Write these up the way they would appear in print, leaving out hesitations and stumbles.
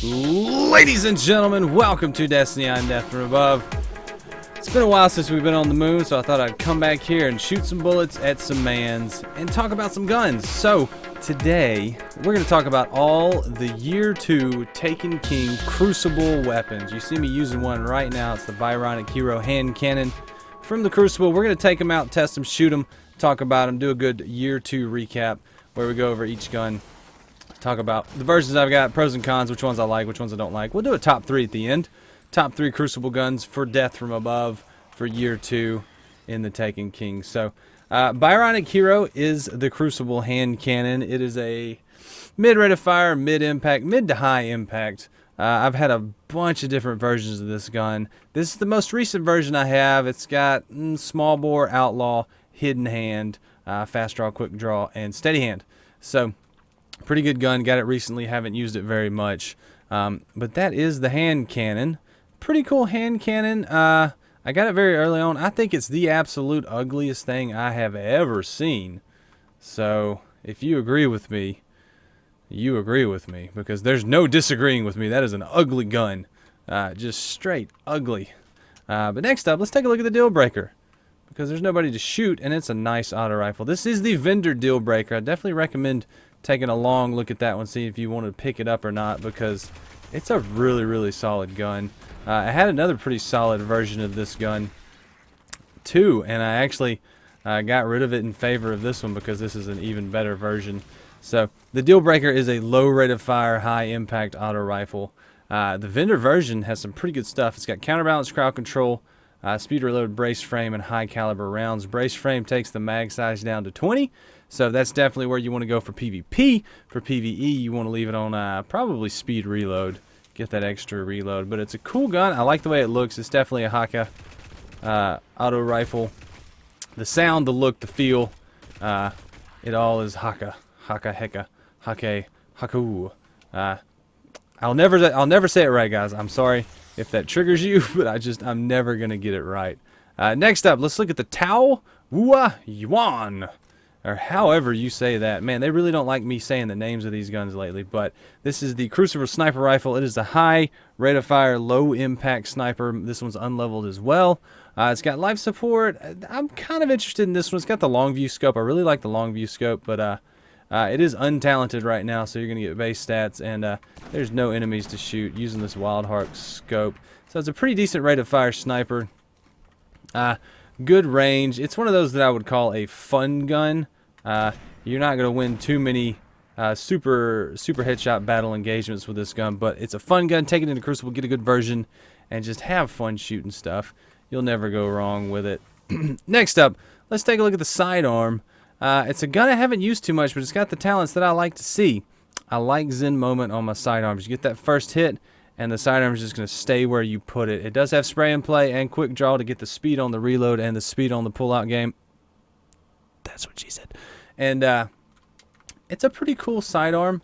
Ladies and gentlemen, welcome to Destiny on Death from Above. It's been a while since we've been on the moon, so I thought I'd come back here and shoot some bullets at some mans and talk about some guns. So today, we're going to talk about all the Year 2 Taken King Crucible weapons. You see me using one right now. It's the Byronic Hero hand cannon from the Crucible. We're going to take them out, test them, shoot them, talk about them, do a good Year 2 recap where we go over each gun. Talk about the versions I've got, pros and cons, which ones I like, which ones I don't like. We'll do a top 3 at the end. Top 3 Crucible guns for Death from Above for Year 2 in the Taken King. So, Byronic Hero is the Crucible hand cannon. It is a mid-rate of fire, mid-impact, mid to high impact. I've had a bunch of different versions of this gun. This is the most recent version I have. It's got small bore, outlaw, hidden hand, fast draw, quick draw, and steady hand. So, pretty good gun. Got it recently. Haven't used it very much. But that is the hand cannon. Pretty cool hand cannon. I got it very early on. I think it's the absolute ugliest thing I have ever seen. So if you agree with me, you agree with me. Because there's no disagreeing with me. That is an ugly gun. Just straight ugly. But next up, let's take a look at the deal breaker. Because there's nobody to shoot, and it's a nice auto rifle. This is the vendor deal breaker. I definitely recommend taking a long look at that one, see if you want to pick it up or not, because it's a really, really solid gun. I had another pretty solid version of this gun too, and I actually got rid of it in favor of this one because this is an even better version. So the deal breaker is a low rate of fire, high impact auto rifle. The vendor version has some pretty good stuff. It's got counterbalance, crowd control, speed reload, brace frame, and high caliber rounds. Brace frame takes the mag size down to 20. So that's definitely where you want to go for PvP. For PvE, you want to leave it on probably speed reload. Get that extra reload. But it's a cool gun. I like the way it looks. It's definitely a Haka auto rifle. The sound, the look, the feel, it all is Haka. Haka, Heka, Hake, Haku. I'll never say it right, guys. I'm sorry if that triggers you, but I'm never going to get it right. Next up, let's look at the Tao Wua Yuan. Or however you say that. Man, they really don't like me saying the names of these guns lately. But this is the Crucible Sniper Rifle. It is the high rate of fire, low impact sniper. This one's unleveled as well. It's got life support. I'm kind of interested in this one. It's got the long view scope. I really like the long view scope. But it is untalented right now, so you're going to get base stats. And there's no enemies to shoot using this Wild Heart scope. So it's a pretty decent rate of fire sniper. Good range. It's one of those that I would call a fun gun. You're not going to win too many super headshot battle engagements with this gun, but it's a fun gun. Take it into Crucible, get a good version, and just have fun shooting stuff. You'll never go wrong with it. Next up, let's take a look at the sidearm. It's a gun I haven't used too much, but it's got the talents that I like to see. I like Zen Moment on my sidearms. You get that first hit, and the sidearm is just going to stay where you put it. It does have spray and play and quick draw to get the speed on the reload and the speed on the pullout game. That's what she said. And it's a pretty cool sidearm.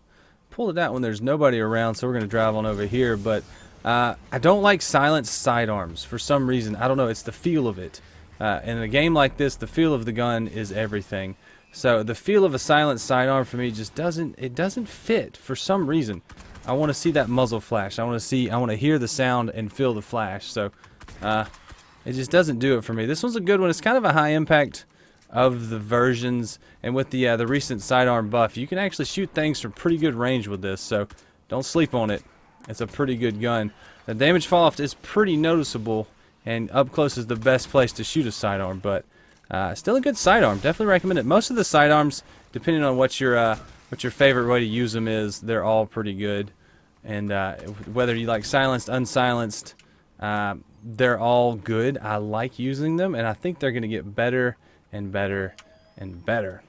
Pull it out when there's nobody around, so we're going to drive on over here. But I don't like silenced sidearms for some reason. I don't know. It's the feel of it. In a game like this, the feel of the gun is everything. So the feel of a silenced sidearm for me just doesn't fit for some reason. I want to see that muzzle flash. I want to hear the sound and feel the flash. So it just doesn't do it for me. This one's a good one. It's kind of a high impact of the versions, and with the recent sidearm buff, you can actually shoot things from pretty good range with this, so don't sleep on it. It's a pretty good gun. The damage fall off is pretty noticeable, and up close is the best place to shoot a sidearm, but still a good sidearm. Definitely recommend it. Most of the sidearms, depending on what your favorite way to use them is, they're all pretty good, and whether you like silenced, unsilenced, they're all good. I like using them, and I think they're going to get better and better and better.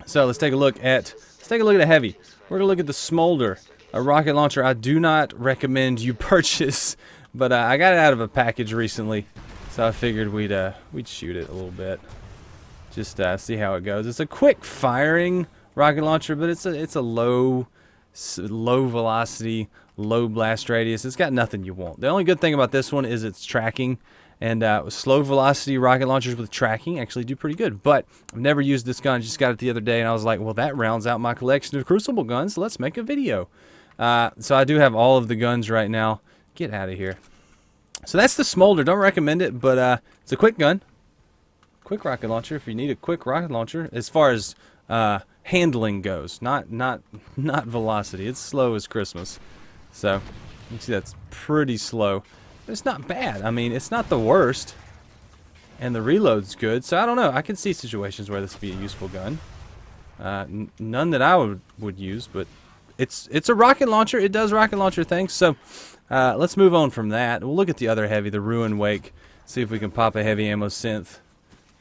So let's take a look at a heavy. We're gonna look at the Smolder, a rocket launcher I do not recommend you purchase, but I got it out of a package recently, so I figured we'd shoot it a little bit, just see how it goes. It's a quick firing rocket launcher, but it's a low velocity, low blast radius. It's got nothing you want. The only good thing about this one is its tracking. And slow velocity rocket launchers with tracking actually do pretty good. But I've never used this gun. Just got it the other day, and I was like, well, that rounds out my collection of Crucible guns. So let's make a video. So I do have all of the guns right now. Get out of here. So that's the Smolder. Don't recommend it, but it's a quick gun. Quick rocket launcher if you need a quick rocket launcher. As far as handling goes, not velocity. It's slow as Christmas. So you can see that's pretty slow. But it's not bad. I mean, it's not the worst. And the reload's good. So I don't know. I can see situations where this would be a useful gun. None that I would use, but it's a rocket launcher. It does rocket launcher things. So let's move on from that. We'll look at the other heavy, the Ruin Wake. See if we can pop a heavy ammo synth.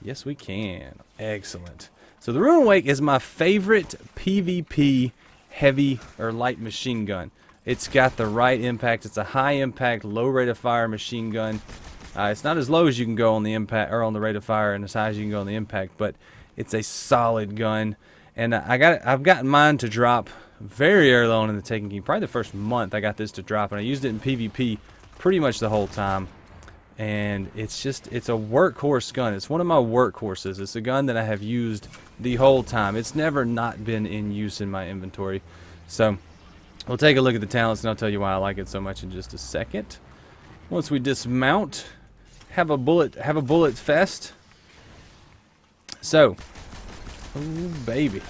Yes, we can. Excellent. So the Ruin Wake is my favorite PvP heavy or light machine gun. It's got the right impact. It's a high impact, low rate of fire machine gun. It's not as low as you can go on the impact or on the rate of fire, and as high as you can go on the impact, but it's a solid gun. And I've gotten mine to drop very early on in the Taken King. Probably the first month I got this to drop, and I used it in PvP pretty much the whole time. And it's a workhorse gun. It's one of my workhorses. It's a gun that I have used the whole time. It's never not been in use in my inventory. So we'll take a look at the talents, and I'll tell you why I like it so much in just a second. Once we dismount, have a bullet fest. So, ooh, baby,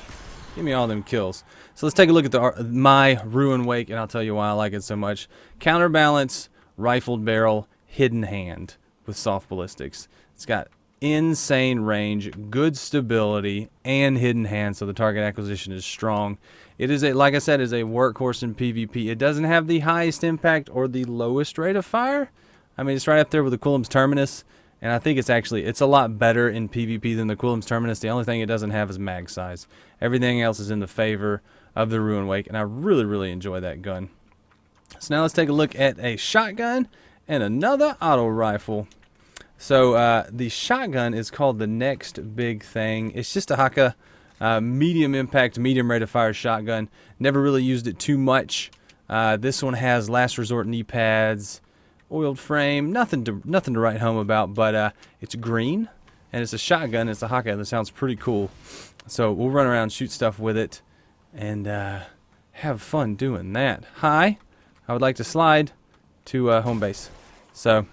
give me all them kills. So let's take a look at my Ruin Wake, and I'll tell you why I like it so much. Counterbalance, rifled barrel, hidden hand with soft ballistics. It's got insane range, good stability, and hidden hand, so the target acquisition is strong. It is like I said, is a workhorse in PvP. It doesn't have the highest impact or the lowest rate of fire. I mean, it's right up there with the Quillem's Terminus, and I think it's a lot better in PvP than the Quillem's Terminus. The only thing it doesn't have is mag size. Everything else is in the favor of the Ruin Wake, and I really, really enjoy that gun. So now let's take a look at a shotgun and another auto rifle. So the shotgun is called the Next Big Thing. It's just a Haka medium impact, medium rate of fire shotgun. Never really used it too much. This one has last resort knee pads, oiled frame, nothing to write home about, but it's green and it's a shotgun. It's a Haka that sounds pretty cool. So we'll run around, shoot stuff with it, and have fun doing that. Hi, I would like to slide to home base. So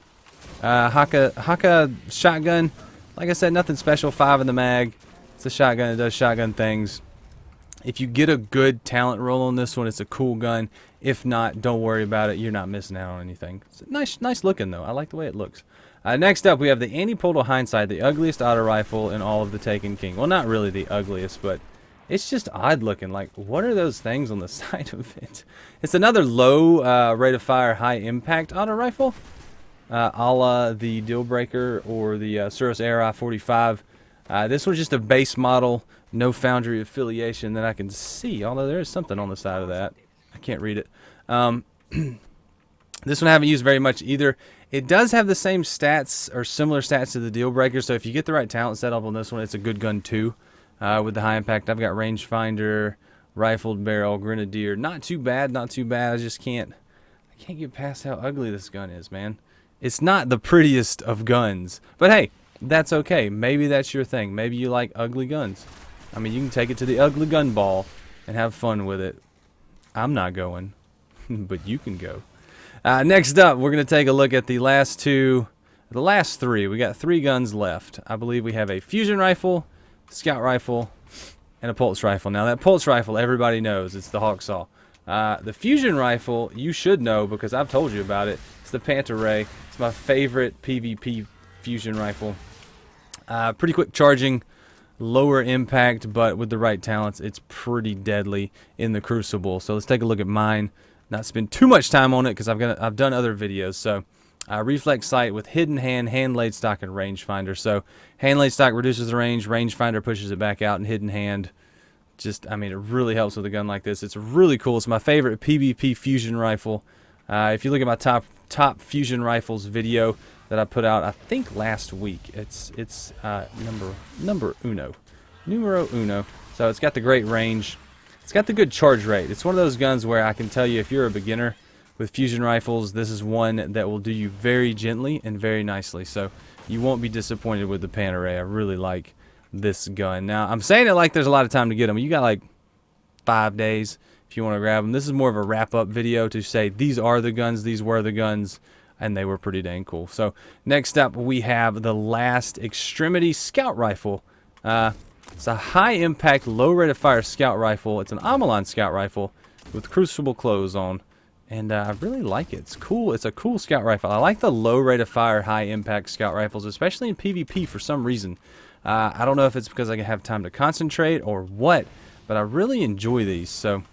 Haka shotgun, like I said, nothing special. 5 in the mag. It's a shotgun. It does shotgun things. If you get a good talent roll on this one, it's a cool gun. If not, don't worry about it. You're not missing out on anything. It's nice looking though. I like the way it looks. Next up, we have the Anti-Portal Hindsight, the ugliest auto rifle in all of the Taken King. Well, not really the ugliest, but it's just odd looking. Like, what are those things on the side of it? It's another low rate of fire, high impact auto rifle, a la the Dealbreaker or the Suros Air 45. This one's just a base model, no foundry affiliation that I can see, although there is something on the side of that. I can't read it. This one I haven't used very much either. It does have the same stats or similar stats to the Dealbreaker, so if you get the right talent set up on this one, it's a good gun too. With the high impact, I've got rangefinder, rifled barrel, grenadier. Not too bad, not too bad. I can't get past how ugly this gun is, man. It's not the prettiest of guns, but hey, that's okay. Maybe that's your thing. Maybe you like ugly guns. I mean, you can take it to the ugly gun ball and have fun with it. I'm not going, but you can go. Next up, we're going to take a look at the last three. We got 3 guns left. I believe we have a fusion rifle, scout rifle, and a pulse rifle. Now, that pulse rifle, everybody knows. It's the Hawksaw. The fusion rifle, you should know because I've told you about it. It's the Panta Rhei. It's my favorite PvP fusion rifle. Pretty quick charging, lower impact, but with the right talents, it's pretty deadly in the Crucible. So let's take a look at mine. Not spend too much time on it because I've done other videos. So reflex sight with hidden hand, hand laid stock, and rangefinder. So hand laid stock reduces the range, rangefinder pushes it back out, and hidden hand I mean, it really helps with a gun like this. It's really cool. It's my favorite PvP fusion rifle. If you look at my top fusion rifles video that I put out, I think last week, it's numero uno. So it's got the great range. It's got the good charge rate. It's one of those guns where I can tell you if you're a beginner with fusion rifles, this is one that will do you very gently and very nicely. So you won't be disappointed with the Panta Rhei. I really like this gun. Now, I'm saying it like there's a lot of time to get them. You got like 5 days. if you want to grab them. This is more of a wrap-up video to say these are the guns, these were the guns, and they were pretty dang cool. So next up, we have the Last Extremity Scout Rifle. It's a high-impact, low rate of fire scout rifle. It's an Amalon scout rifle with Crucible clothes on. And I really like it. It's cool. It's a cool scout rifle. I like the low rate of fire, high impact scout rifles, especially in PvP for some reason. I don't know if it's because I can have time to concentrate or what, but I really enjoy these. So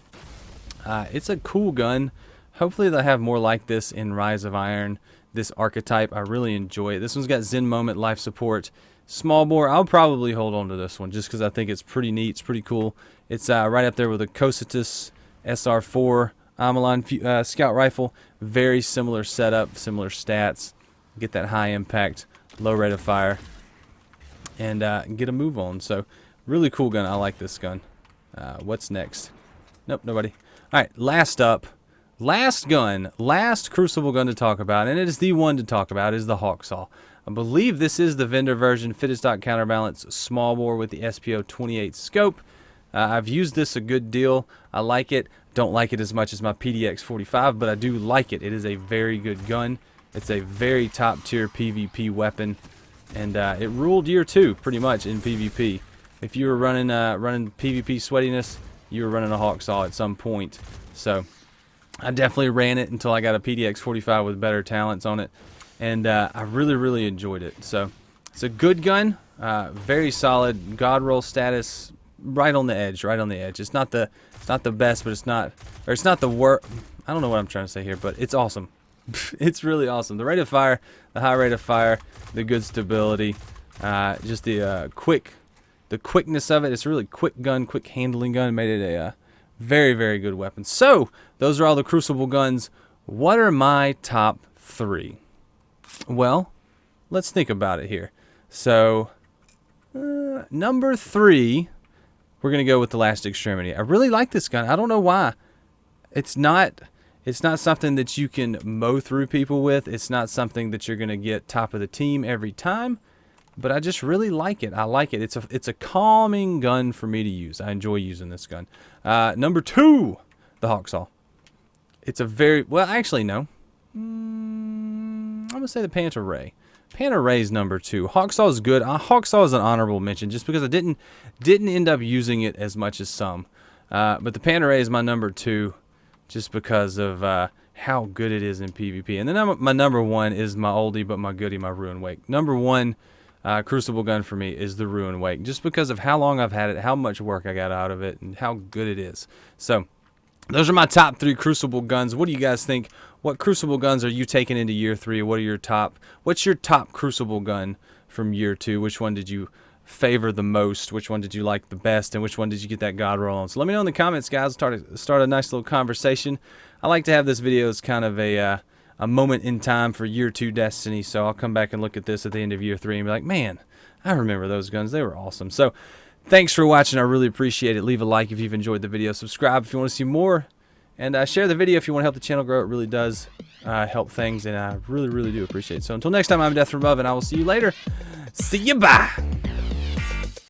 it's a cool gun. Hopefully they'll have more like this in Rise of Iron. This archetype, I really enjoy it. This one's got Zen Moment life support. Small bore, I'll probably hold on to this one just because I think it's pretty neat. It's pretty cool. It's right up there with a Cositus SR4 Amalon scout rifle. Very similar setup, similar stats. Get that high impact, low rate of fire, and get a move on. So really cool gun. I like this gun. What's next? Nope, nobody. All right, last up. Last gun, last Crucible gun to talk about, and it is the one to talk about, is the Hawksaw. I believe this is the vendor version, fitted stock counterbalance, small bore with the SPO 28 scope. I've used this a good deal. I like it. Don't like it as much as my PDX 45, but I do like it. It is a very good gun. It's a very top tier PvP weapon, and it ruled year 2 pretty much in PvP. If you were running PvP sweatiness, you were running a Hawksaw at some point. So I definitely ran it until I got a PDX 45 with better talents on it, and I really enjoyed it. So it's a good gun, very solid god roll status, right on the edge, It's not the best, but it's not the worst. I don't know what I'm trying to say here, but it's awesome. It's really awesome. The rate of fire, the high rate of fire, the good stability, just the quickness of it. It's a really quick gun, quick handling gun. Made it a very good weapon. So those are all the Crucible guns. What are my top 3? Well, let's think about it here. So number 3, we're gonna go with the Last Extremity. I really like this gun. I don't know why. It's not something that you can mow through people with. It's not something that you're gonna get top of the team every time. But I just really like it. I like it. It's a calming gun for me to use. I enjoy using this gun. Number 2, the Hawksaw. It's a very, well, actually no. I'm gonna say the Panta Rhei. Panta Rhei's number 2. Hawksaw is good. Hawksaw is an honorable mention just because I didn't end up using it as much as some. But the Panta Rhei is my number 2 just because of how good it is in PvP. And then my number 1 is my oldie but my goodie, my Ruin Wake. Number 1 Crucible gun for me is the Ruin Wake, just because of how long I've had it, how much work I got out of it, and how good it is. So those are my top 3 Crucible guns. What do you guys think? What Crucible guns are you taking into year 3? What's your top Crucible gun from year 2? Which one did you favor the most? Which one did you like the best? And which one did you get that god roll on? So let me know in the comments, guys. Start a nice little conversation. I like to have this video as kind of a moment in time for year 2 Destiny, so I'll come back and look at this at the end of year 3 and be like, man, I remember those guns. They were awesome. So thanks for watching. I really appreciate it. Leave a like if you've enjoyed the video. Subscribe if you want to see more, and share the video if you want to help the channel grow. It really does help things, and I really do appreciate it. So until next time, I'm Death from Above, and I will see you later. See you, bye.